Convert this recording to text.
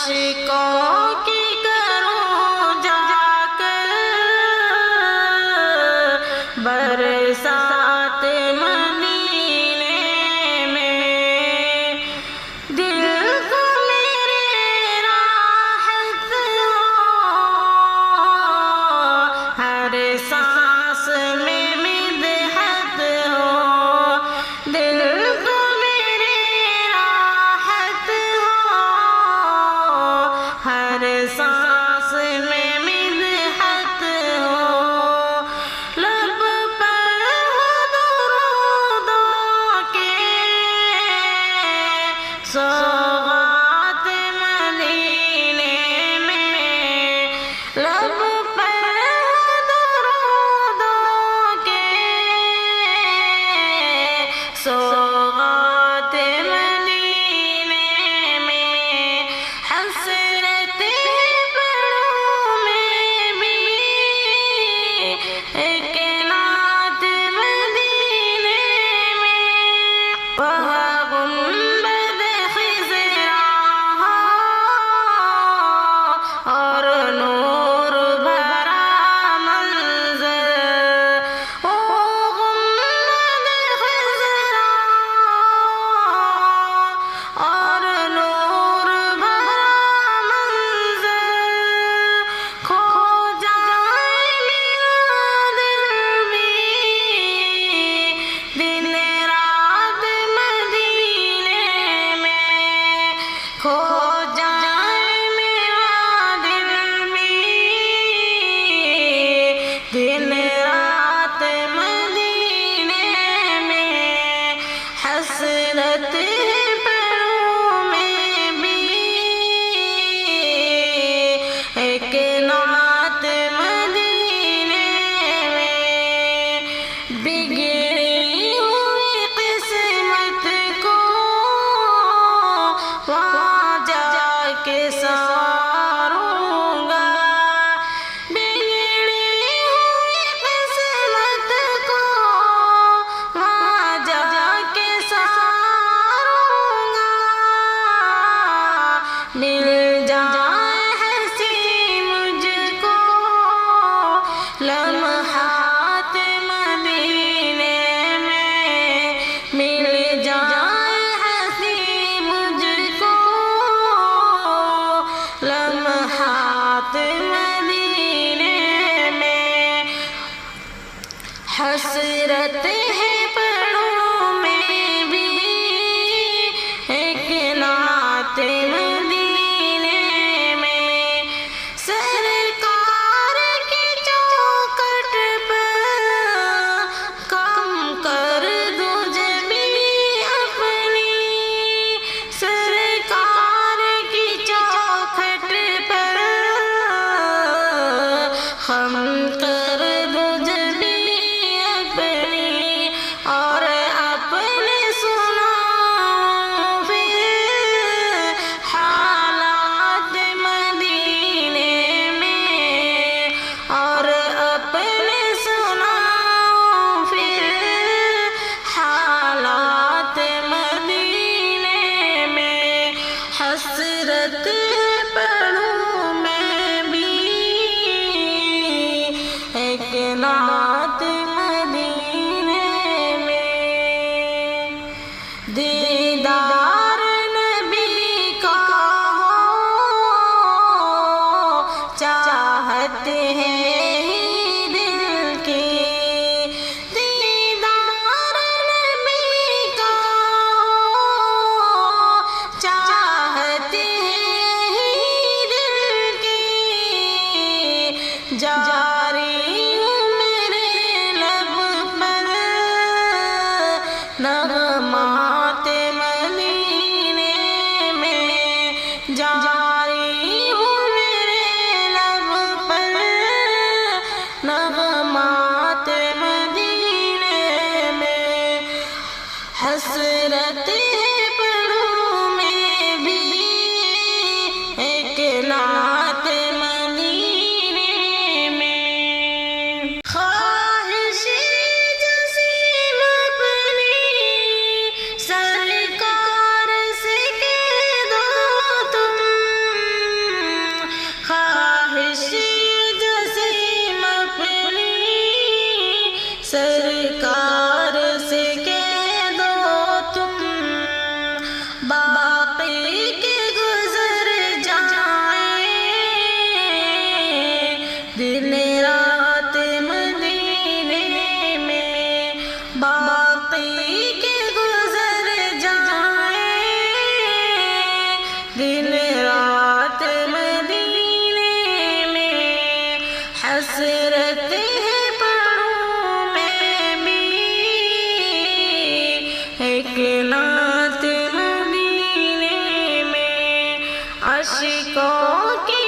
عاشقوں کی کروں جا کر برسات مدینے میں، دل کو میرے راحت ہو، ہر سانس میں مدحت ہو، دل کو میرے راحت ہو، ہر سانس میں مدحت ہو، لب پر درودوں کے سوغات مدینے میں، لب پر درودوں کے سوغات مدینے میں، حسرت پڑھوں میں بھی ایک نعت مدینے میں، وہاں گنبد خضراں اور نور بھرا منظر، وہ گنبد خضراں اور نور بھرا منظر، کھو جائے میرا دل بھی دن رات مدینے میں، کھو جائے میرا دل بھی دن رات مدینے میں، حسرت پڑھوں میں بھی ایک نعت مدینے میں، بگڑی ہوئی قسمت کو وہاں جا کے سنواروں گا، بگڑی ہوئی قسمت کو وہاں جا کے سنواروں گا، مل جائے ہنسی مجھ کو لمحات مدینے میں، مل جائے ہنسی مجھ کو لمحات مدینے میں، حسرت ہے پڑھوں میں بھی ایک نعت مدینے میں، سرکار کی چوکھٹ پر کم کر دو جبیں اپنی، سرکار کی چوکھٹ پر خم کر دو جبیں اپنی، اور اپنے سناؤ پھر حالات مدینے میں، اور اپنے سناؤ پھر حالات مدینے میں، حسرت پڑھوں میں بھی ایک نعت مدینے میں، دیدار نبی کا ہو چاہت ہے ہی دل کی، دیدار نبی کا ہو چاہت ہے ہی دل کی، جاری میرے لب پر نغمات مدینے میں، جاری ہوں میرے لب پر نغمات مدینے میں، حسرت پڑھوں میں بھی ایک نعت مدینے میں، خواہش جسیم اپنی سرکار سے کہہ دو تم سرکار سے کہہ دو تم باقی کے گزر جائیں، دن رات مدینے میں باقی کے گزر جائیں، دن رات مدینے میں حسرت ہے پڑھوں میں بھی، ایک نعت مدینے میں عاشقوں کے